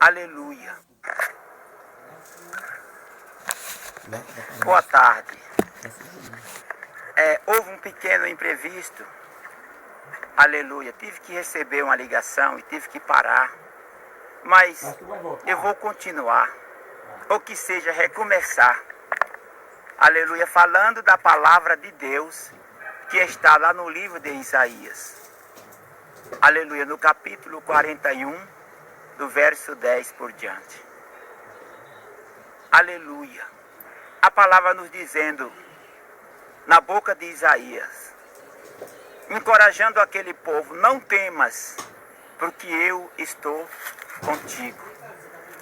Aleluia. Boa tarde. Houve um pequeno imprevisto. Aleluia. Tive que receber uma ligação e tive que parar. Mas eu vou continuar. Ou que seja, recomeçar. Aleluia. Falando da palavra de Deus que está lá no livro de Isaías. Aleluia. No capítulo 41, do verso 10 por diante. Aleluia. A palavra nos dizendo, na boca de Isaías, encorajando aquele povo: não temas, porque eu estou contigo.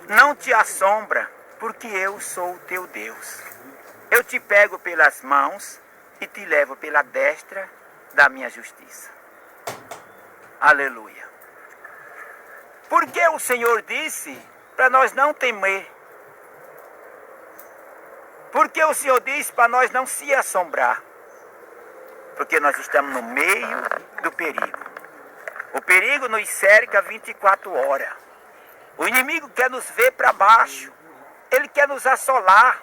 Não te assombra, porque eu sou o teu Deus. Eu te pego pelas mãos e te levo pela destra da minha justiça. Aleluia. Porque o Senhor disse para nós não temer. Porque o Senhor disse para nós não se assombrar. Porque nós estamos no meio do perigo. O perigo nos cerca 24 horas. O inimigo quer nos ver para baixo. Ele quer nos assolar.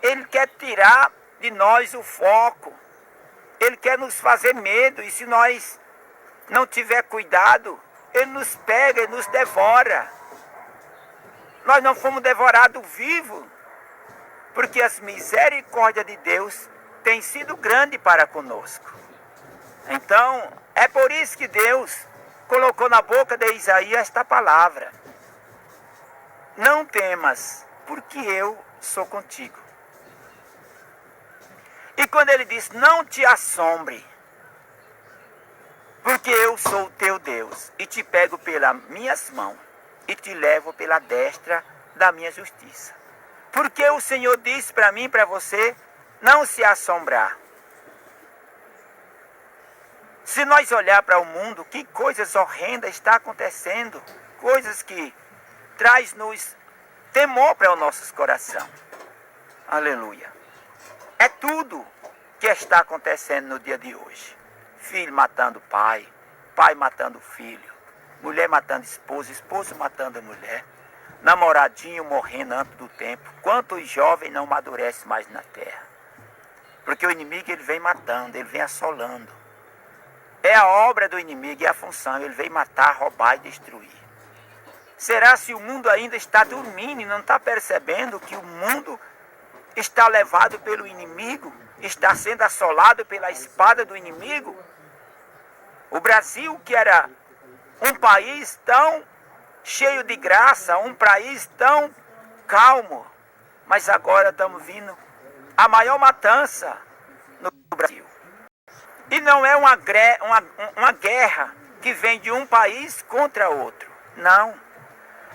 Ele quer tirar de nós o foco. Ele quer nos fazer medo. E se nós não tiver cuidado, ele nos pega e nos devora. Nós não fomos devorados vivos. Porque as misericórdias de Deus têm sido grande para conosco. Então, é por isso que Deus colocou na boca de Isaías esta palavra: não temas, porque eu sou contigo. E quando ele diz: não te assombre, porque eu sou o teu Deus, e te pego pelas minhas mãos, e te levo pela destra da minha justiça. Porque o Senhor disse para mim e para você não se assombrar. Se nós olhar para o mundo, que coisas horrendas está acontecendo, coisas que traz-nos temor para os nossos corações. Aleluia. É tudo que está acontecendo no dia de hoje. Filho matando pai, pai matando filho, mulher matando esposo, esposo matando mulher, namoradinho morrendo antes do tempo. Quantos jovens não amadurecem mais na terra? Porque o inimigo ele vem matando, ele vem assolando. É a obra do inimigo, é a função, ele vem matar, roubar e destruir. Será se o mundo ainda está dormindo e não está percebendo que o mundo está levado pelo inimigo, está sendo assolado pela espada do inimigo? O Brasil, que era um país tão cheio de graça, um país tão calmo, mas agora estamos vindo a maior matança no Brasil. E não é uma guerra que vem de um país contra outro. Não.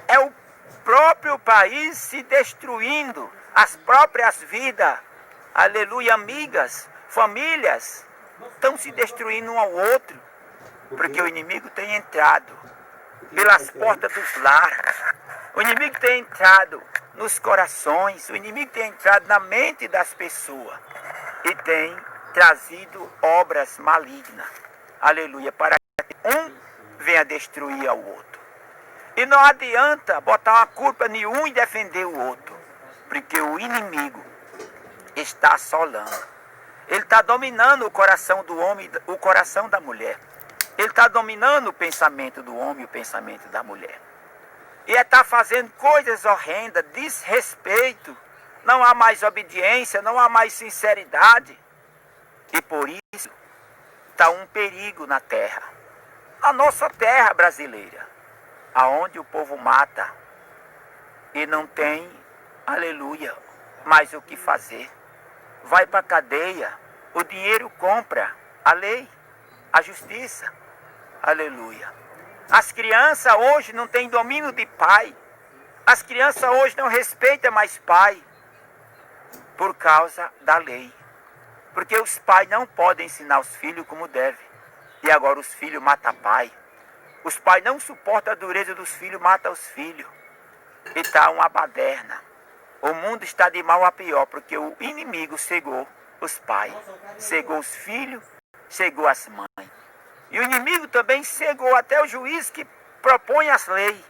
É o próprio país se destruindo, as próprias vidas. Aleluia, amigas, famílias estão se destruindo um ao outro. Porque o inimigo tem entrado pelas portas dos lares. O inimigo tem entrado nos corações. O inimigo tem entrado na mente das pessoas. E tem trazido obras malignas. Aleluia. Para que um venha destruir ao outro. E não adianta botar uma culpa em um e defender o outro. Porque o inimigo está assolando. Ele está dominando o coração do homem, o coração da mulher. Ele está dominando o pensamento do homem e o pensamento da mulher. E está fazendo coisas horrendas, desrespeito. Não há mais obediência, não há mais sinceridade. E por isso está um perigo na terra. A nossa terra brasileira, aonde o povo mata e não tem, aleluia, mais o que fazer. Vai para a cadeia, o dinheiro compra a lei, a justiça. Aleluia. As crianças hoje não têm domínio de pai. As crianças hoje não respeitam mais pai. Por causa da lei. Porque os pais não podem ensinar os filhos como devem. E agora os filhos matam pai. Os pais não suportam a dureza dos filhos, matam os filhos. E está uma baderna. O mundo está de mal a pior, porque o inimigo cegou os pais. Cegou os filhos, cegou as mães. E o inimigo também cegou até o juiz que propõe as leis.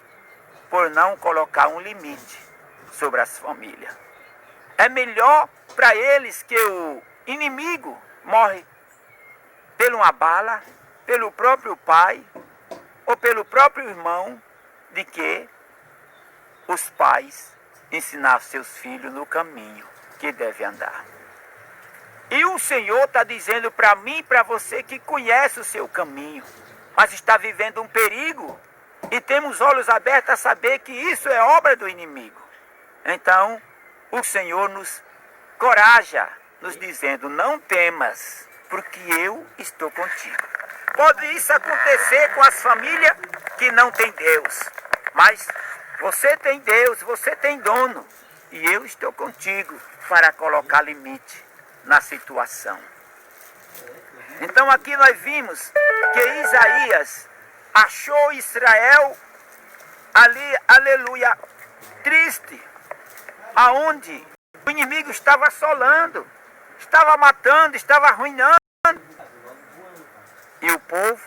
por não colocar um limite sobre as famílias. É melhor para eles que o inimigo morre por uma bala, pelo próprio pai ou pelo próprio irmão, de que os pais ensinar seus filhos no caminho que deve andar. E o Senhor está dizendo para mim e para você que conhece o seu caminho, mas está vivendo um perigo e temos olhos abertos a saber que isso é obra do inimigo. Então, o Senhor nos coraja, nos dizendo: não temas, porque eu estou contigo. Pode isso acontecer com as famílias que não têm Deus, mas você tem Deus, você tem dono, e eu estou contigo para colocar limite na situação. Então aqui nós vimos que Isaías achou Israel ali, aleluia, triste, aonde o inimigo estava assolando, estava matando, estava arruinando. E o povo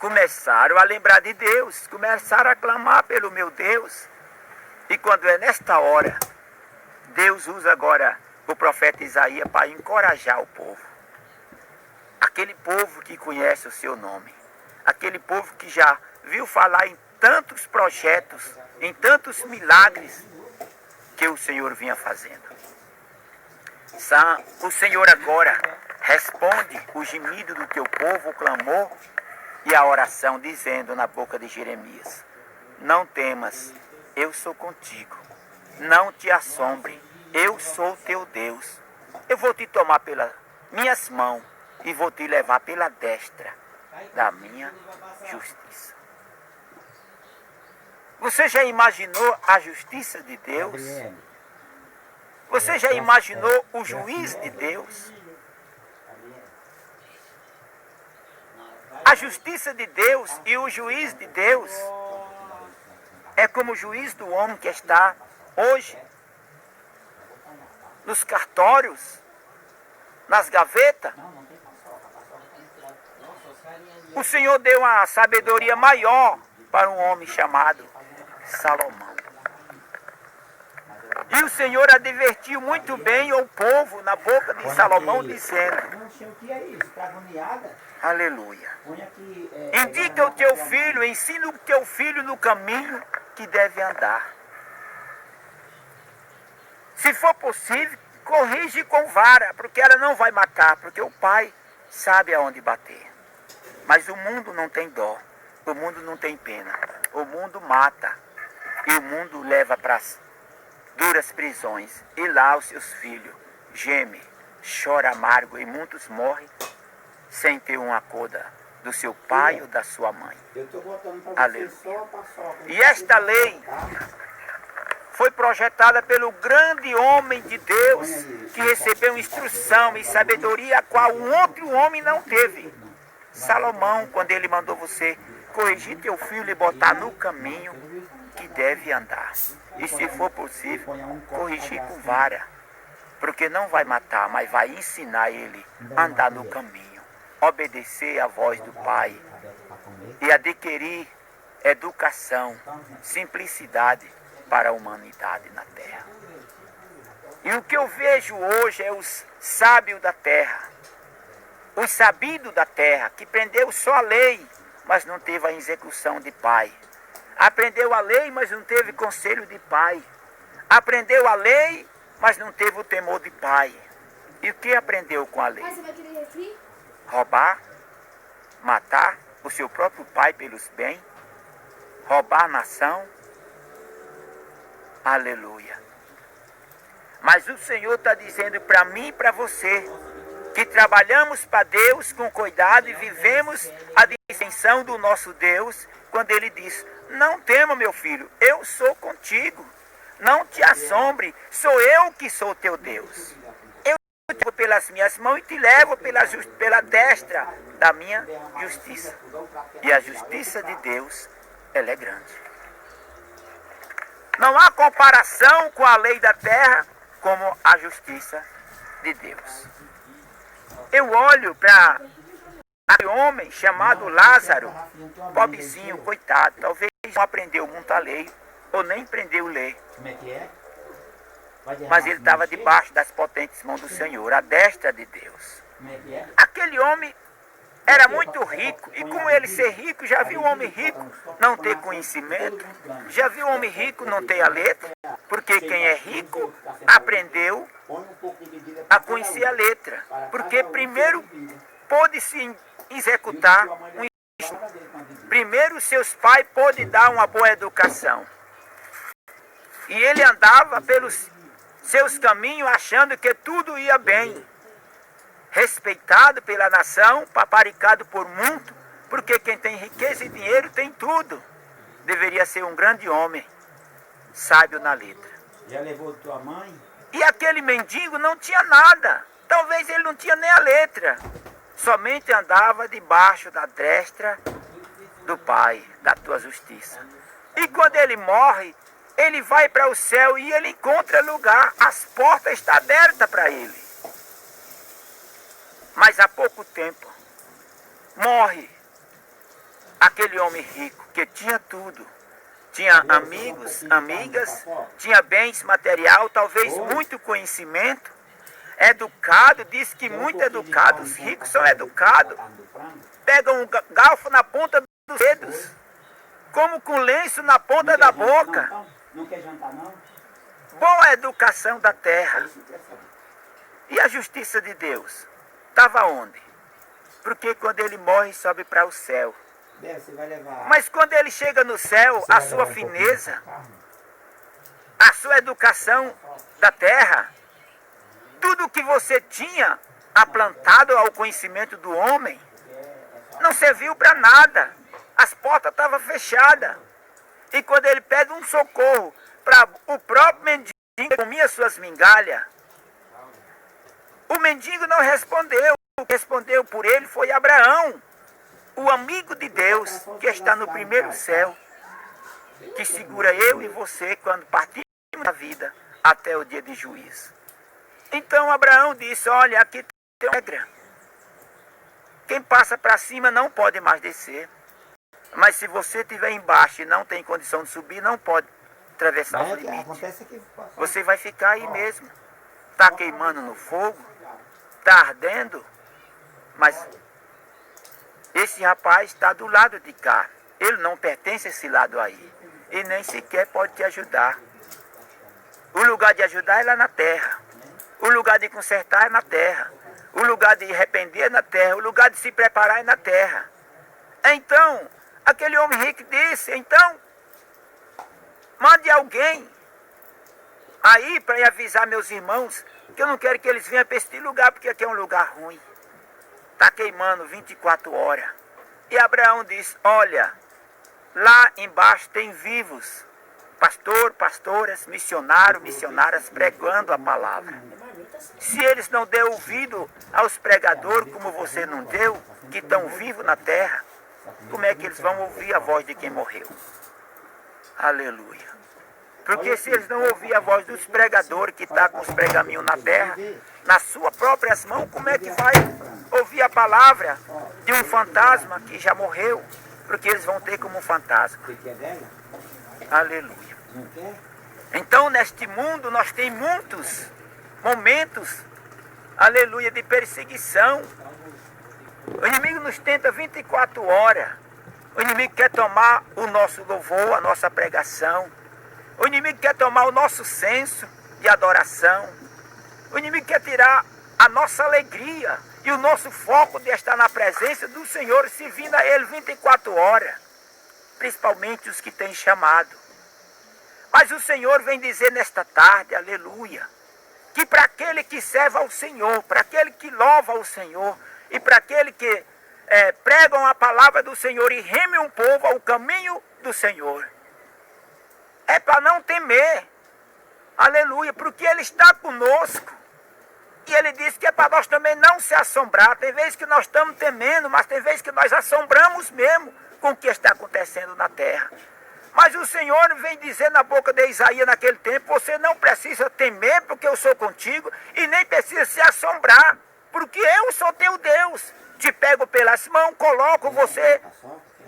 começaram a lembrar de Deus, começaram a clamar pelo meu Deus. E quando é nesta hora, Deus usa agora o profeta Isaías para encorajar o povo. Aquele povo que conhece o seu nome. Aquele povo que já viu falar em tantos projetos, em tantos milagres que o Senhor vinha fazendo. O Senhor agora responde o gemido do teu povo, o clamor e a oração, dizendo na boca de Jeremias: não temas, eu sou contigo. Não te assombre, eu sou teu Deus. Eu vou te tomar pelas minhas mãos e vou te levar pela destra da minha justiça. Você já imaginou a justiça de Deus? Você já imaginou o juiz de Deus? A justiça de Deus e o juiz de Deus é como o juiz do homem que está hoje nos cartórios, nas gavetas. O Senhor deu uma sabedoria maior para um homem chamado Salomão. E o Senhor advertiu muito bem o povo na boca de Salomão, dizendo: aleluia. Indica o teu filho, ensina o teu filho no caminho que deve andar. Se for possível, corrige com vara, porque ela não vai matar, porque o pai sabe aonde bater. Mas o mundo não tem dó, o mundo não tem pena, o mundo mata e o mundo leva para as duras prisões. E lá os seus filhos gemem, choram amargo e muitos morrem sem ter uma coda do seu pai ou da sua mãe. Aleluia. E esta lei foi projetada pelo grande homem de Deus, que recebeu instrução e sabedoria a qual um outro homem não teve. Salomão, quando ele mandou você corrigir teu filho e botar no caminho que deve andar. E se for possível, corrigir com vara, porque não vai matar, mas vai ensinar ele a andar no caminho, obedecer à voz do Pai e adquirir educação, simplicidade para a humanidade na terra. E o que eu vejo hoje é os sábios da terra, os sabidos da terra, que prendeu só a lei, mas não teve a execução de pai. Aprendeu a lei, mas não teve conselho de pai. Aprendeu a lei, mas não teve o temor de pai. E o que aprendeu com a lei? Roubar, matar o seu próprio pai pelos bens, roubar a nação. Aleluia. Mas o Senhor está dizendo para mim e para você, que trabalhamos para Deus com cuidado e vivemos a distinção do nosso Deus, quando Ele diz: não tema, meu filho, eu sou contigo. Não te assombre, sou eu que sou teu Deus. Eu te levo pelas minhas mãos e te levo pela destra da minha justiça. E a justiça de Deus, ela é grande. Não há comparação com a lei da terra como a justiça de Deus. Eu olho para aquele homem chamado Lázaro, pobrezinho, coitado, talvez não aprendeu muito a lei, ou nem aprendeu a ler. Como é que é? Mas ele estava debaixo das potentes mãos do Senhor, à destra de Deus. Como é que é? Aquele homem era muito rico, e como ele ser rico, já viu o homem rico não ter conhecimento? Já viu o homem rico não ter a letra? Porque quem é rico aprendeu a conhecer a letra. Porque primeiro pôde se executar primeiro seus pais pôde dar uma boa educação. E ele andava pelos seus caminhos achando que tudo ia bem. Respeitado pela nação, paparicado por muito, porque quem tem riqueza e dinheiro tem tudo. Deveria ser um grande homem, sábio na letra. Já levou tua mãe? E aquele mendigo não tinha nada. Talvez ele não tinha nem a letra. Somente andava debaixo da destra do Pai, da tua justiça. E quando ele morre, ele vai para o céu e ele encontra lugar. As portas estão abertas para ele. Mas há pouco tempo, morre aquele homem rico que tinha tudo. Tinha amigos, amigas, tinha bens material, talvez muito conhecimento. Educado, diz que muito educado, os ricos são educados. Pegam um garfo na ponta dos dedos, como com lenço na ponta da boca. Não quer jantar, não? Boa educação da terra. E a justiça de Deus? Estava onde? Porque quando ele morre, sobe para o céu. Você vai levar. Mas quando ele chega no céu, a sua fineza, a sua educação da terra, tudo que você tinha aplantado ao conhecimento do homem, não serviu para nada. As portas estavam fechadas. E quando ele pede um socorro para o próprio mendigo que comia suas migalhas, o mendigo não respondeu. O que respondeu por ele foi Abraão, o amigo de Deus, que está no primeiro céu, que segura eu e você quando partimos da vida até o dia de juízo. Então Abraão disse, olha, aqui tem uma regra. Quem passa para cima não pode mais descer. Mas se você estiver embaixo e não tem condição de subir, não pode atravessar os limites. Você vai ficar aí mesmo. Está queimando no fogo, está ardendo, mas esse rapaz está do lado de cá. Ele não pertence a esse lado aí. E nem sequer pode te ajudar. O lugar de ajudar é lá na terra. O lugar de consertar é na terra. O lugar de arrepender é na terra. O lugar de se preparar é na terra. Então, aquele homem rico disse, então, mande alguém aí para ir avisar meus irmãos que eu não quero que eles venham para este lugar, porque aqui é um lugar ruim. Está queimando 24 horas. E Abraão disse, olha, lá embaixo tem vivos, pastor, pastoras, missionário, missionárias pregando a palavra. Se eles não dêem ouvido aos pregadores, como você não deu, que estão vivos na terra, como é que eles vão ouvir a voz de quem morreu? Aleluia. Porque se eles não ouvirem a voz dos pregadores que estão com os pergaminhos na terra, nas suas próprias mãos, como é que vai ouvir a palavra de um fantasma que já morreu? Porque eles vão ter como um fantasma. Aleluia. Então, neste mundo, nós temos muitos momentos, aleluia, de perseguição. O inimigo nos tenta 24 horas. O inimigo quer tomar o nosso louvor, a nossa pregação. O inimigo quer tomar o nosso senso de adoração. O inimigo quer tirar a nossa alegria e o nosso foco de estar na presença do Senhor, servindo a Ele 24 horas. Principalmente os que têm chamado. Mas o Senhor vem dizer nesta tarde, aleluia, que para aquele que serve ao Senhor, para aquele que louva ao Senhor, e para aquele que pregam a palavra do Senhor e reme um povo ao caminho do Senhor, é para não temer, aleluia, porque Ele está conosco. E Ele disse que é para nós também não se assombrar. Tem vezes que nós estamos temendo, mas tem vezes que nós assombramos mesmo com o que está acontecendo na terra. Mas o Senhor vem dizer na boca de Isaías naquele tempo, você não precisa temer porque eu sou contigo, e nem precisa se assombrar, porque eu sou teu Deus. Te pego pelas mãos, coloco você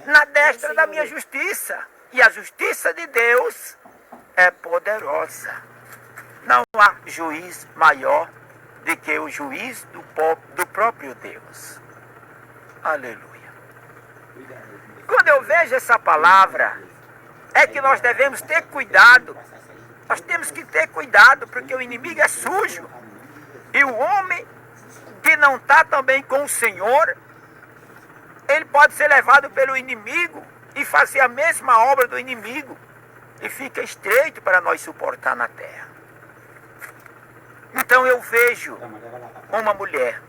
na destra da minha justiça. E a justiça de Deus é poderosa. Não há juiz maior do que o juiz do próprio Deus. Aleluia. Quando eu vejo essa palavra, é que nós devemos ter cuidado. Nós temos que ter cuidado, porque o inimigo é sujo. E o homem que não está também com o Senhor, ele pode ser levado pelo inimigo e fazer a mesma obra do inimigo. E fica estreito para nós suportar na terra. Então eu vejo uma mulher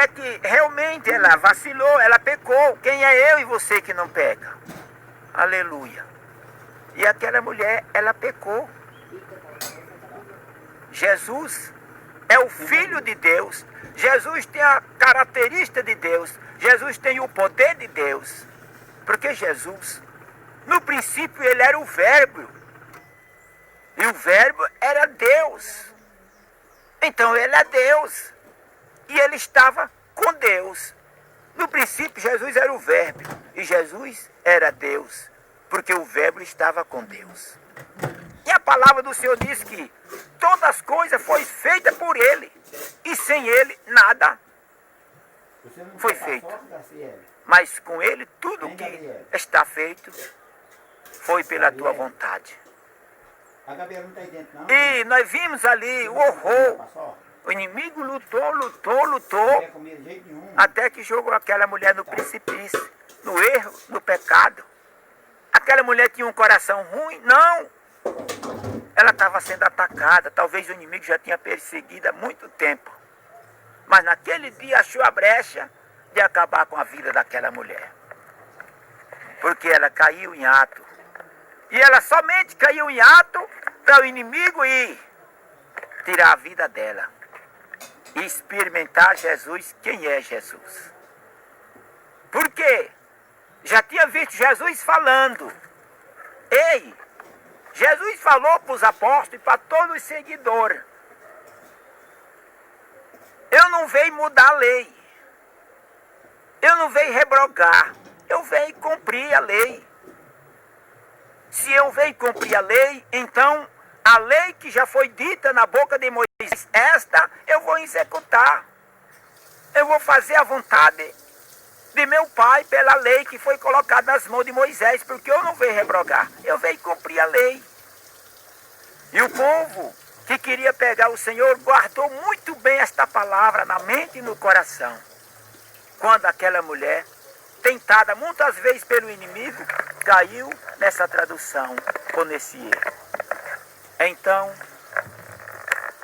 que realmente ela vacilou, ela pecou. Quem é eu e você que não peca? Aleluia. E aquela mulher, ela pecou. Jesus é o Filho de Deus. Jesus tem a característica de Deus. Jesus tem o poder de Deus. Porque Jesus, no princípio, ele era o Verbo. E o Verbo era Deus. Então ele é Deus. E ele estava com Deus. No princípio, Jesus era o Verbo. E Jesus era Deus. Porque o Verbo estava com Deus. E a palavra do Senhor diz que todas as coisas foram feitas por Ele. E sem Ele, nada foi feito. Mas com Ele, tudo que está feito foi pela tua vontade. E nós vimos ali o horror. O inimigo lutou, até que jogou aquela mulher no precipício, no erro, no pecado. Aquela mulher tinha um coração ruim? Não! Ela estava sendo atacada, talvez o inimigo já tinha perseguido há muito tempo. Mas naquele dia achou a brecha de acabar com a vida daquela mulher. Porque ela caiu em ato. E ela somente caiu em ato para o inimigo ir tirar a vida dela. E experimentar Jesus, quem é Jesus. Por quê? Já tinha visto Jesus falando. Ei, Jesus falou para os apóstolos e para todos os seguidores. Eu não venho mudar a lei. Eu não venho rebrogar. Eu venho cumprir a lei. Se eu venho cumprir a lei, então a lei que já foi dita na boca de Moisés, esta eu vou executar. Eu vou fazer a vontade de meu pai pela lei que foi colocada nas mãos de Moisés, porque eu não venho rebrogar, eu venho cumprir a lei. E o povo que queria pegar o Senhor guardou muito bem esta palavra na mente e no coração. Quando aquela mulher, tentada muitas vezes pelo inimigo, caiu nessa tradução ou nesse erro. Então,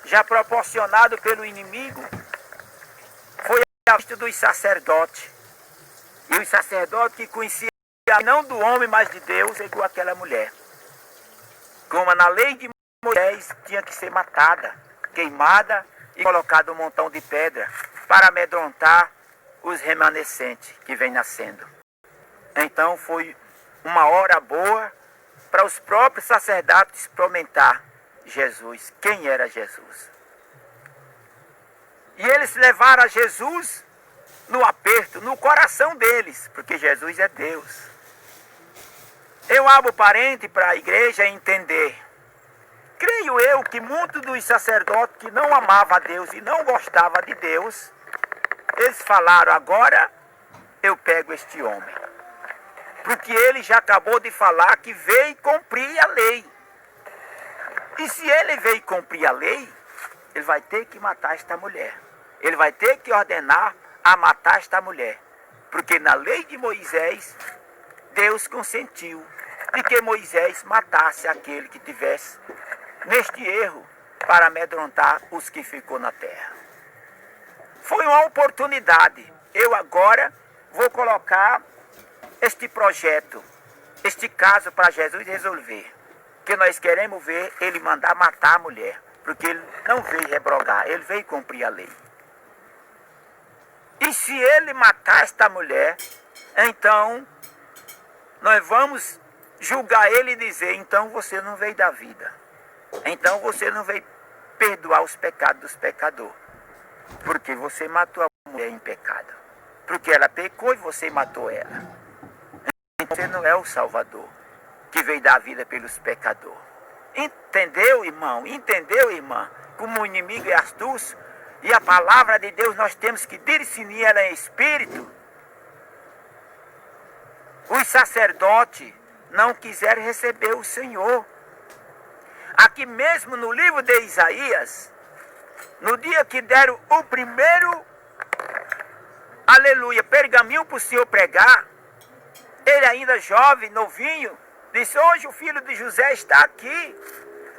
já proporcionado pelo inimigo, foi a vista dos sacerdotes. E os sacerdotes que conheciam não do homem, mas de Deus, é igual aquela mulher. Como na lei de Moisés, tinha que ser matada, queimada e colocada um montão de pedra para amedrontar os remanescentes que vêm nascendo. Então foi uma hora boa para os próprios sacerdotes experimentar Jesus, quem era Jesus. E eles levaram a Jesus no aperto, no coração deles, porque Jesus é Deus. Eu abro parente para a igreja entender. Creio eu que muitos dos sacerdotes que não amavam a Deus e não gostavam de Deus, eles falaram, agora eu pego este homem. Porque ele já acabou de falar que veio cumprir a lei. E se ele veio cumprir a lei, ele vai ter que matar esta mulher. Ele vai ter que ordenar a matar esta mulher. Porque na lei de Moisés, Deus consentiu de que Moisés matasse aquele que tivesse neste erro para amedrontar os que ficou na terra. Foi uma oportunidade. Eu agora vou colocar este projeto, este caso para Jesus resolver. Que nós queremos ver ele mandar matar a mulher. Porque ele não veio rebrogar, ele veio cumprir a lei. E se ele matar esta mulher, então nós vamos julgar ele e dizer, então você não veio dar vida. Então você não veio perdoar os pecados dos pecadores. Porque você matou a mulher em pecado. Porque ela pecou e você matou ela. você não é o Salvador que veio dar vida pelos pecadores. Entendeu, irmão? Entendeu, irmã? Como o inimigo é astuto e a palavra de Deus nós temos que discernir ela em espírito. Os sacerdotes não quiseram receber o Senhor. Aqui mesmo no livro de Isaías, no dia que deram o primeiro, aleluia, pergaminho para o Senhor pregar, ele ainda jovem, novinho, disse: hoje o filho de José está aqui.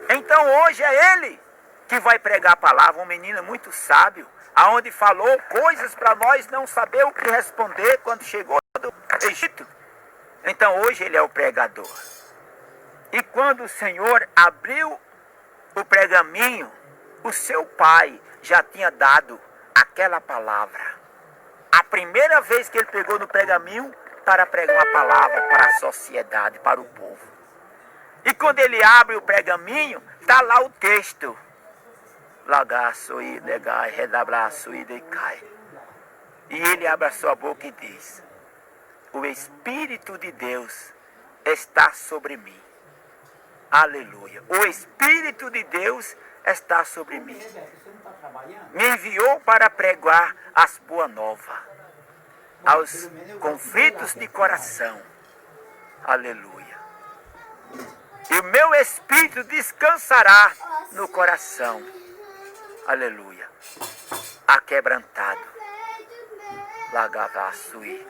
Então hoje é ele que vai pregar a palavra. Um menino muito sábio, aonde falou coisas para nós não saber o que responder quando chegou do Egito. Então hoje ele é o pregador. E quando o Senhor abriu o pergaminho, o seu pai já tinha dado aquela palavra. A primeira vez que ele pegou no pergaminho para pregar uma palavra para a sociedade, para o povo. E quando ele abre o pergaminho, está lá o texto. Lagaço e legai, redabraço e decai. E ele abre a sua boca e diz: o Espírito de Deus está sobre mim. Aleluia. O Espírito de Deus está sobre mim. Me enviou para pregar as boas novas aos conflitos de coração. Aleluia. E o meu espírito descansará no coração. Aleluia. Aquebrantado. Lagavaçui.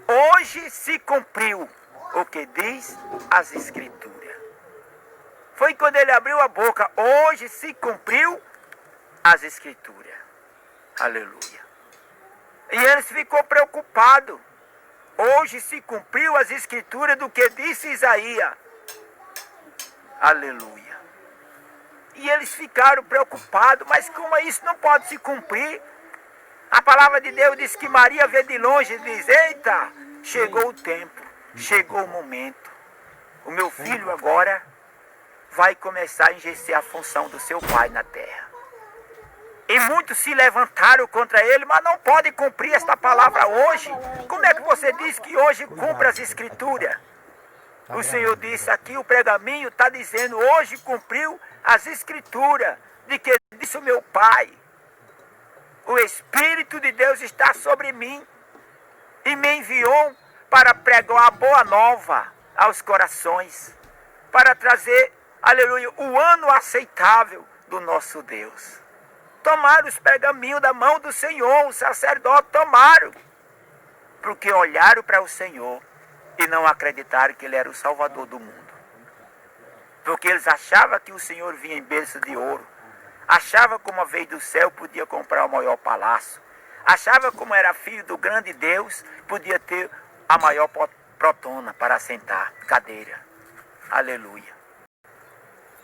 Hoje se cumpriu o que diz as Escrituras. Foi quando ele abriu a boca. Hoje se cumpriu as Escrituras. Aleluia. E ele ficou preocupado. Hoje se cumpriu as Escrituras do que disse Isaías. Aleluia. E eles ficaram preocupados. Mas como isso não pode se cumprir? A palavra de Deus diz que Maria vê de longe e diz: eita, chegou o tempo, chegou o momento. O meu filho agora vai começar a exercer a função do seu pai na terra. E muitos se levantaram contra ele, mas não podem cumprir esta palavra hoje. Como é que você diz que hoje cumpre as Escrituras? O Senhor disse aqui, o pergaminho está dizendo: hoje cumpriu as Escrituras de que disse o meu pai. O Espírito de Deus está sobre mim e me enviou para pregar a boa nova aos corações, para trazer, aleluia, o ano aceitável do nosso Deus. Tomaram os pergaminhos da mão do Senhor, os sacerdotes tomaram, porque olharam para o Senhor e não acreditaram que Ele era o Salvador do mundo. Porque eles achavam que o Senhor vinha em berço de ouro, achava como veio do céu, podia comprar o maior palácio. Achava como era filho do grande Deus, podia ter a maior protona para sentar, cadeira. Aleluia.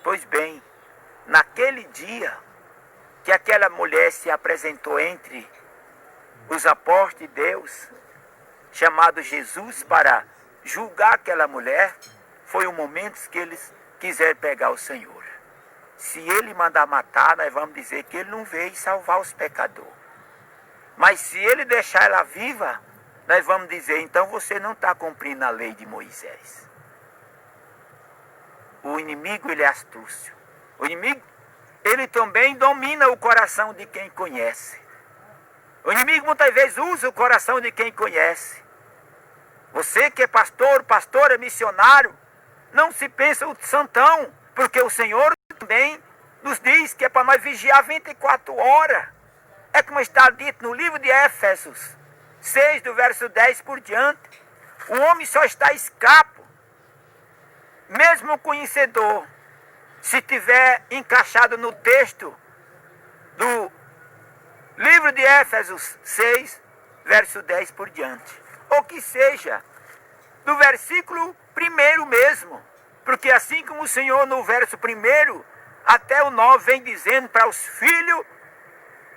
Pois bem, naquele dia que aquela mulher se apresentou entre os apóstolos de Deus, chamado Jesus, para julgar aquela mulher, foi o momento que eles quiseram pegar o Senhor. Se ele mandar matar, nós vamos dizer que ele não veio salvar os pecadores. Mas se ele deixar ela viva, nós vamos dizer: então você não está cumprindo a lei de Moisés. O inimigo, ele é astúcio. O inimigo, ele também domina o coração de quem conhece. O inimigo muitas vezes usa o coração de quem conhece. Você que é pastor, pastora, missionário, não se pensa o santão, porque o Senhor também nos diz que é para nós vigiar 24 horas. É como está dito no livro de Éfesos 6, do verso 10 por diante. O homem só está escapo, mesmo o conhecedor, se tiver encaixado no texto do livro de Éfesos 6, verso 10 por diante. Ou que seja, do versículo 1 mesmo. Porque assim como o Senhor no verso 1 até o 9 vem dizendo para os filhos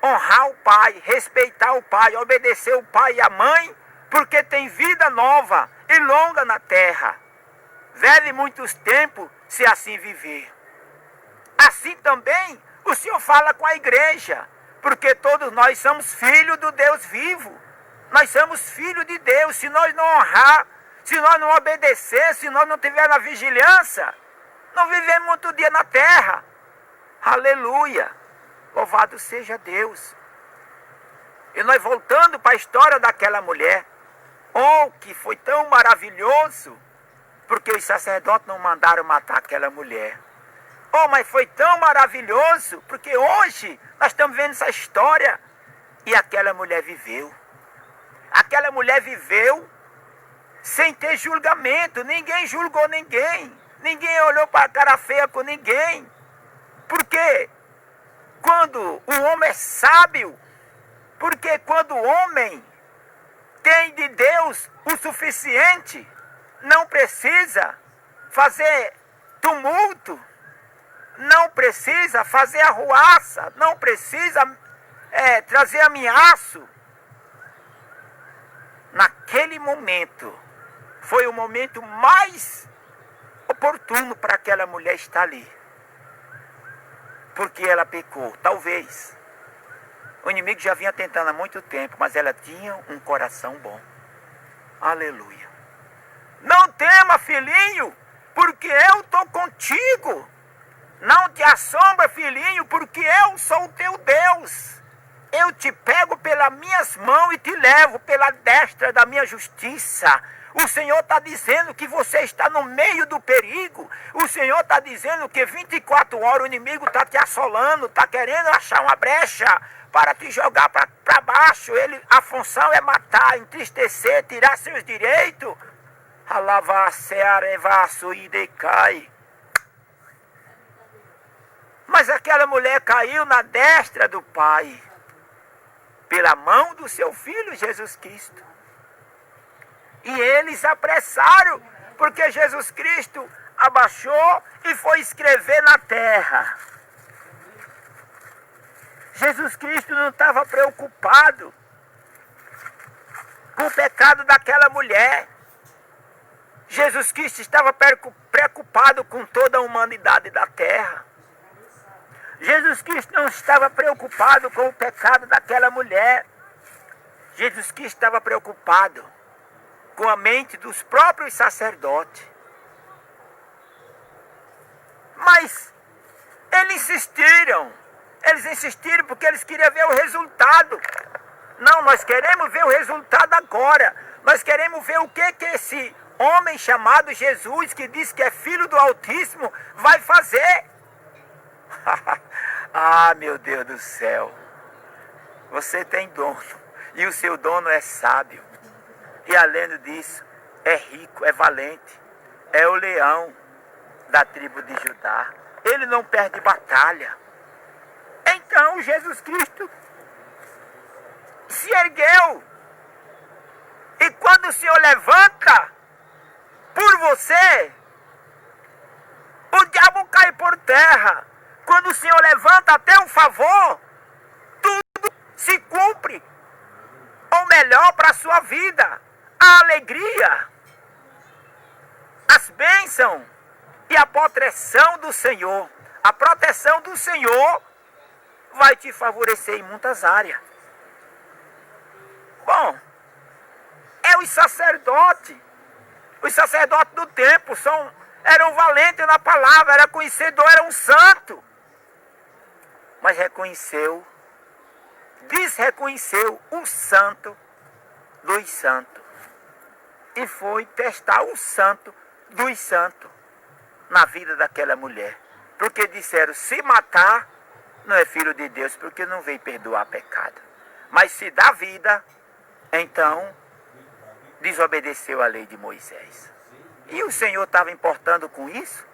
honrar o pai, respeitar o pai, obedecer o pai e a mãe, porque tem vida nova e longa na terra. Velho em muitos tempos, se assim viver. Assim também o Senhor fala com a igreja, porque todos nós somos filhos do Deus vivo. Nós somos filhos de Deus. Se nós não honrar, Se nós não obedecermos, se nós não tivermos na vigilância, não vivemos muito dia na terra. Aleluia. Louvado seja Deus. E nós voltando para a história daquela mulher. Oh, que foi tão maravilhoso. Porque os sacerdotes não mandaram matar aquela mulher. Oh, mas foi tão maravilhoso. Porque hoje nós estamos vendo essa história. E aquela mulher viveu. Aquela mulher viveu sem ter julgamento. Ninguém julgou ninguém. Ninguém olhou para a cara feia com ninguém. Porque quando o homem é sábio, porque quando o homem tem de Deus o suficiente, não precisa fazer tumulto, não precisa fazer arruaça, não precisa trazer ameaço. Naquele momento, foi o momento mais oportuno para aquela mulher estar ali. Porque ela pecou, talvez. O inimigo já vinha tentando há muito tempo, mas ela tinha um coração bom. Aleluia. Não tema, filhinho, porque eu estou contigo. Não te assombra, filhinho, porque eu sou o teu Deus. Eu te pego pelas minhas mãos e te levo pela destra da minha justiça. O Senhor está dizendo que você está no meio do perigo. O Senhor está dizendo que 24 horas o inimigo está te assolando, está querendo achar uma brecha para te jogar para baixo. A função é matar, entristecer, tirar seus direitos. Alavar, searevaço e decai. Mas aquela mulher caiu na destra do Pai, pela mão do seu Filho Jesus Cristo. E eles apressaram, porque Jesus Cristo abaixou e foi escrever na terra. Jesus Cristo não estava preocupado com o pecado daquela mulher. Jesus Cristo estava preocupado com toda a humanidade da terra. Jesus Cristo não estava preocupado com o pecado daquela mulher. Jesus Cristo estava preocupado com a mente dos próprios sacerdotes. Mas eles insistiram porque eles queriam ver o resultado. Não, nós queremos ver o resultado agora. Nós queremos ver o que esse homem chamado Jesus, que diz que é filho do Altíssimo, vai fazer. Ah, meu Deus do céu. Você tem dono, e o seu dono é sábio. E além disso, é rico, é valente. É o leão da tribo de Judá. Ele não perde batalha. Então Jesus Cristo se ergueu. E quando o Senhor levanta por você, o diabo cai por terra. Quando o Senhor levanta até um favor, tudo se cumpre. Ou melhor, para a sua vida. A alegria, as bênçãos e a proteção do Senhor. A proteção do Senhor vai te favorecer em muitas áreas. Bom, é os sacerdotes. Os sacerdotes do templo eram valentes na palavra, eram conhecedores, eram santos. Mas desreconheceu o santo dos santos. E foi testar o santo dos santos na vida daquela mulher. Porque disseram, se matar, não é filho de Deus, porque não veio perdoar pecado. Mas se dá vida, então desobedeceu a lei de Moisés. E o Senhor estava importando com isso?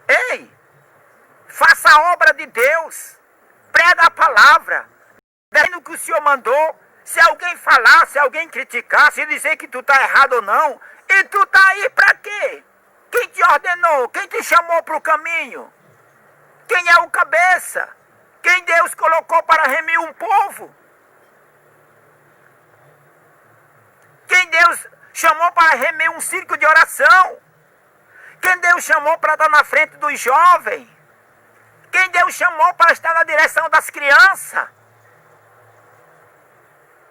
Ei, faça a obra de Deus, prega a palavra, dê o que o Senhor mandou. Se alguém falar, se alguém criticar, se dizer que tu está errado ou não, e tu está aí para quê? Quem te ordenou? Quem te chamou para o caminho? Quem é o cabeça? Quem Deus colocou para remir um povo? Quem Deus chamou para remir um círculo de oração? Quem Deus chamou para estar na frente dos jovens? Quem Deus chamou para estar na direção das crianças?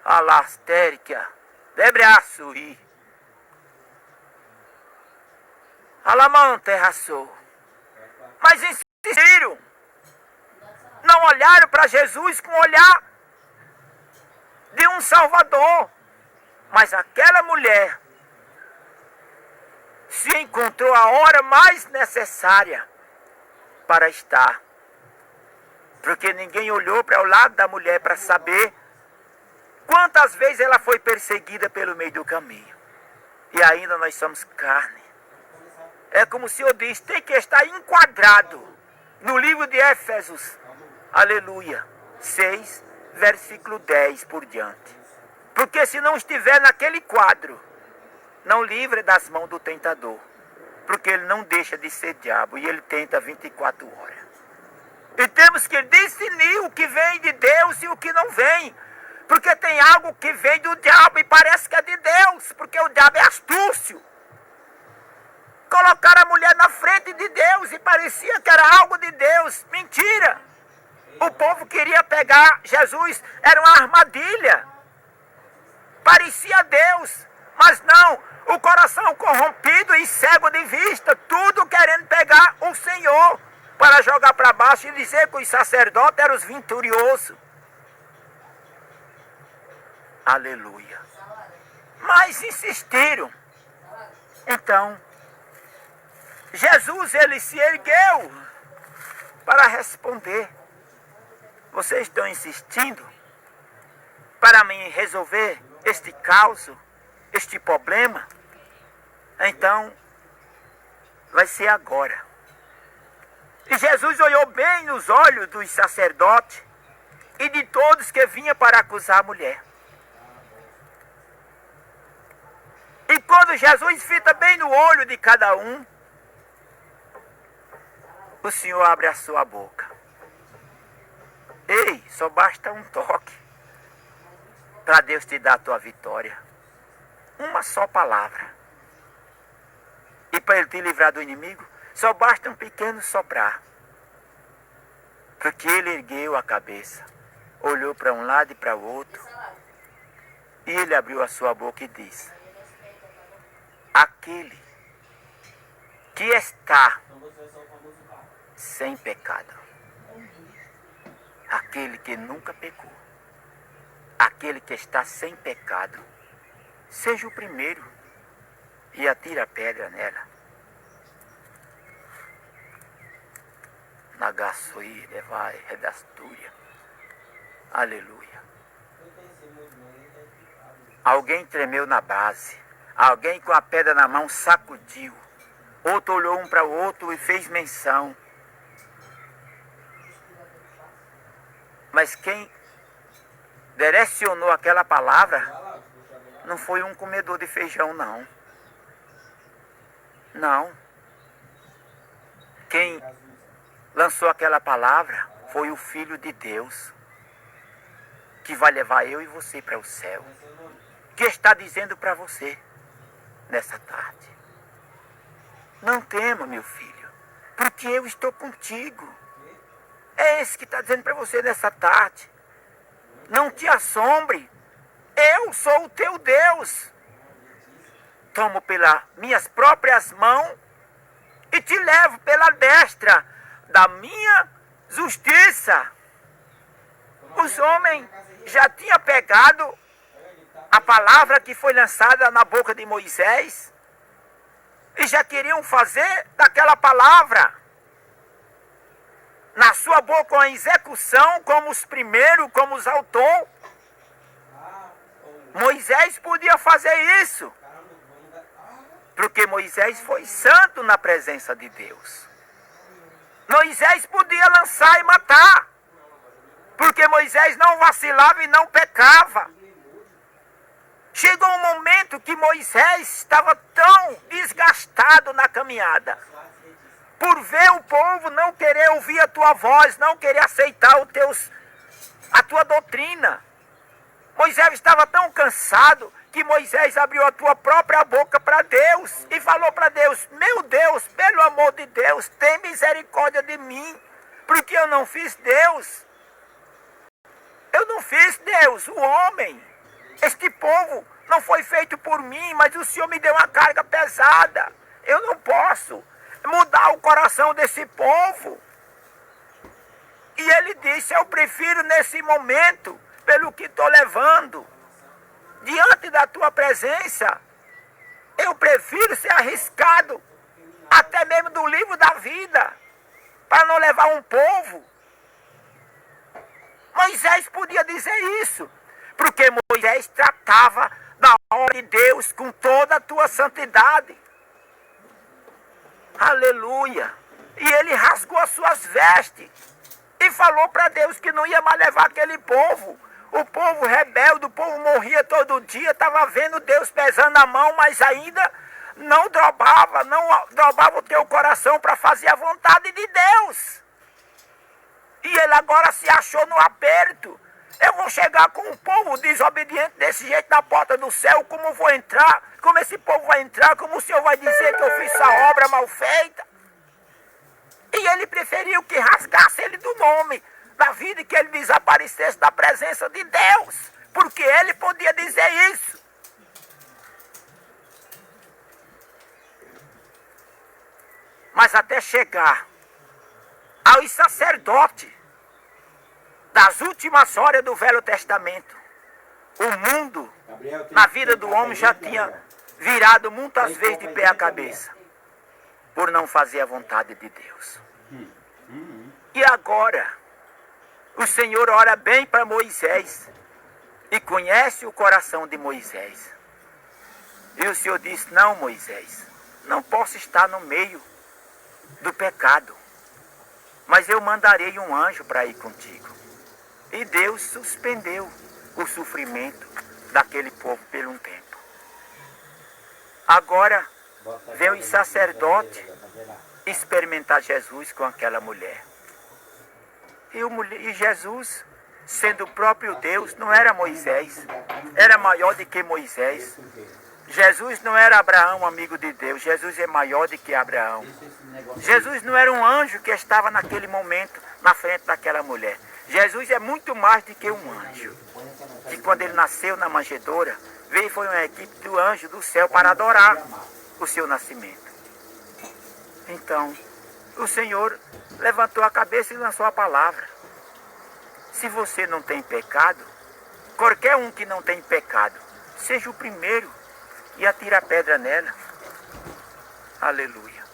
Alastérica, debraço. Alamão terraçou. Mas insistiram. Não olharam para Jesus com o olhar de um Salvador. Mas aquela mulher se encontrou a hora mais necessária para estar. Porque ninguém olhou para o lado da mulher para saber quantas vezes ela foi perseguida pelo meio do caminho. E ainda nós somos carne. É como o Senhor diz, tem que estar enquadrado no livro de Éfesos, aleluia, 6, versículo 10 por diante. Porque se não estiver naquele quadro, não livre das mãos do tentador. Porque ele não deixa de ser diabo e ele tenta 24 horas. E temos que discernir o que vem de Deus e o que não vem. Porque tem algo que vem do diabo e parece que é de Deus. Porque o diabo é astúcio. Colocaram a mulher na frente de Deus e parecia que era algo de Deus. Mentira! O povo queria pegar Jesus, era uma armadilha. Parecia Deus, mas não. O coração corrompido e cego de vista, tudo querendo pegar o Senhor para jogar para baixo e dizer que os sacerdotes eram os vitoriosos. Aleluia. Mas insistiram. Então, Jesus, ele se ergueu para responder. Vocês estão insistindo para mim resolver este caos, este problema? Então, vai ser agora. E Jesus olhou bem nos olhos dos sacerdotes e de todos que vinham para acusar a mulher. E quando Jesus fita bem no olho de cada um, o Senhor abre a sua boca. Ei, só basta um toque para Deus te dar a tua vitória. Uma só palavra. E para Ele te livrar do inimigo, só basta um pequeno soprar. Porque Ele ergueu a cabeça, olhou para um lado e para o outro, e Ele abriu a sua boca e disse: aquele que está sem pecado, aquele que nunca pecou, aquele que está sem pecado, seja o primeiro e atire a pedra nela. Nagaçoi, levai, redastúria. Aleluia. Alguém tremeu na base. Alguém com a pedra na mão sacudiu. Outro olhou um para o outro e fez menção. Mas quem direcionou aquela palavra não foi um comedor de feijão, não. Não. Quem lançou aquela palavra foi o Filho de Deus, que vai levar eu e você para o céu. Que está dizendo para você nessa tarde: não tema, meu filho, porque eu estou contigo. É esse que está dizendo para você nessa tarde. Não te assombre, eu sou o teu Deus. Tomo pelas minhas próprias mãos e te levo pela destra da minha justiça. Os homens já tinham pegado a palavra que foi lançada na boca de Moisés e já queriam fazer daquela palavra na sua boca uma execução como os primeiros, como os autores. Moisés podia fazer isso, porque Moisés foi santo na presença de Deus. Moisés podia lançar e matar, porque Moisés não vacilava e não pecava. Chegou um momento que Moisés estava tão desgastado na caminhada, por ver o povo não querer ouvir a tua voz, não querer aceitar a tua doutrina. Moisés estava tão cansado que Moisés abriu a tua própria boca para Deus e falou para Deus: meu Deus, pelo amor de Deus, tem misericórdia de mim, porque eu não fiz Deus. Eu não fiz Deus, o homem. Este povo não foi feito por mim, mas o Senhor me deu uma carga pesada. Eu não posso mudar o coração desse povo. E ele disse, eu prefiro nesse momento, pelo que estou levando, diante da tua presença, eu prefiro ser arriscado, até mesmo do livro da vida, para não levar um povo. Moisés podia dizer isso, porque Moisés tratava da obra de Deus com toda a tua santidade. Aleluia. E ele rasgou as suas vestes e falou para Deus que não ia mais levar aquele povo. O povo rebelde, o povo morria todo dia, estava vendo Deus pesando a mão, mas ainda não dobrava o teu coração para fazer a vontade de Deus. E ele agora se achou no aperto. Eu vou chegar com um povo desobediente desse jeito na porta do céu, como vou entrar? Como esse povo vai entrar? Como o Senhor vai dizer que eu fiz essa obra mal feita? E ele preferiu que rasgasse ele do nome da vida e que ele desaparecesse da presença de Deus, porque ele podia dizer isso. Mas até chegar aos sacerdotes das últimas horas do Velho Testamento, o mundo, na vida do homem, já tinha virado muitas vezes de pé a cabeça, por não fazer a vontade de Deus. E agora, o Senhor ora bem para Moisés, e conhece o coração de Moisés. E o Senhor disse, não, Moisés, não posso estar no meio do pecado, mas eu mandarei um anjo para ir contigo. E Deus suspendeu o sofrimento daquele povo por um tempo. Agora vem os sacerdotes experimentar Jesus com aquela mulher. E Jesus, sendo o próprio Deus, não era Moisés, era maior do que Moisés. Jesus não era Abraão, amigo de Deus, Jesus é maior do que Abraão. Jesus não era um anjo que estava naquele momento na frente daquela mulher. Jesus é muito mais do que um anjo. Que quando ele nasceu na manjedoura, veio foi uma equipe do anjo do céu para adorar o seu nascimento. Então, o Senhor levantou a cabeça e lançou a palavra. Se você não tem pecado, qualquer um que não tem pecado, seja o primeiro e atira a pedra nela. Aleluia.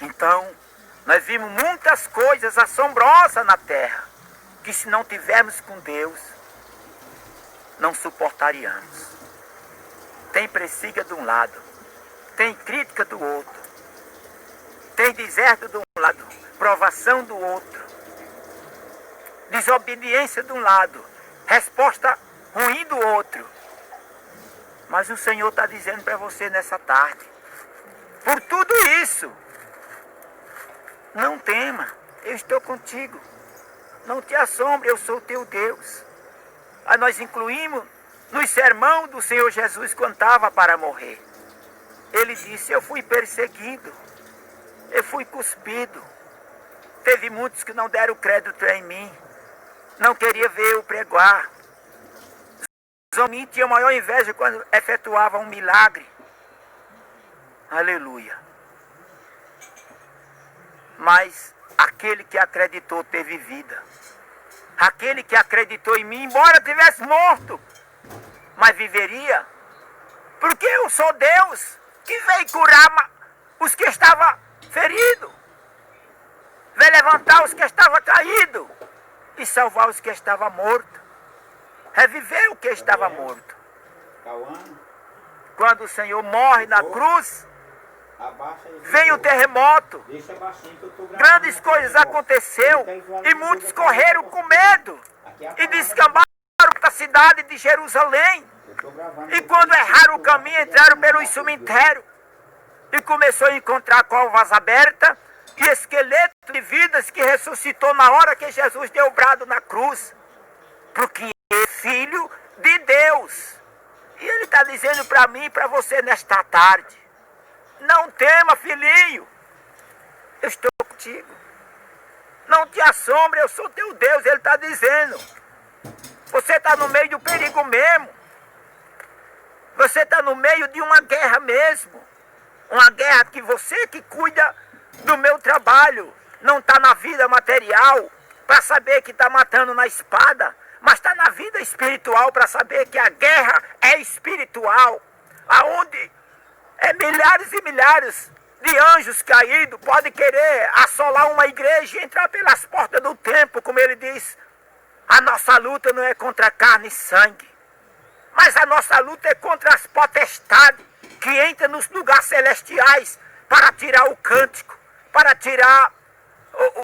Então, nós vimos muitas coisas assombrosas na terra, que se não tivermos com Deus, não suportaríamos. Tem pressiga de um lado, tem crítica do outro, tem deserto de um lado, provação do outro, desobediência de um lado, resposta ruim do outro. Mas o Senhor está dizendo para você nessa tarde, por tudo isso, não tema, eu estou contigo. Não te assombre, eu sou teu Deus. Aí nós incluímos no sermão do Senhor Jesus quando estava para morrer. Ele disse, eu fui perseguido, eu fui cuspido. Teve muitos que não deram crédito em mim, não queria ver eu pregar. Os homens tinham maior inveja quando efetuavam um milagre. Aleluia. Mas aquele que acreditou teve vida. Aquele que acreditou em mim, embora tivesse morto, mas viveria. Porque eu sou Deus que veio curar os que estavam feridos. Veio levantar os que estavam caídos e salvar os que estavam mortos. Reviver o que estava morto. Quando o Senhor morre na cruz, vem o terremoto, grandes coisas aconteceram e muitos correram com medo e descambaram para a cidade de Jerusalém. E quando erraram o caminho, entraram pelo cemitério e começou a encontrar covas abertas e esqueleto de vidas que ressuscitou na hora que Jesus deu o brado na cruz, porque é filho de Deus. E ele está dizendo para mim e para você nesta tarde, não tema, filhinho, eu estou contigo. Não te assombre, eu sou teu Deus. Ele está dizendo, você está no meio do perigo mesmo. Você está no meio de uma guerra mesmo. Uma guerra que você que cuida do meu trabalho, não está na vida material para saber que está matando na espada, mas está na vida espiritual para saber que a guerra é espiritual, aonde milhares e milhares de anjos caídos podem querer assolar uma igreja e entrar pelas portas do templo, como ele diz. A nossa luta não é contra carne e sangue, mas a nossa luta é contra as potestades que entram nos lugares celestiais para tirar o cântico, para tirar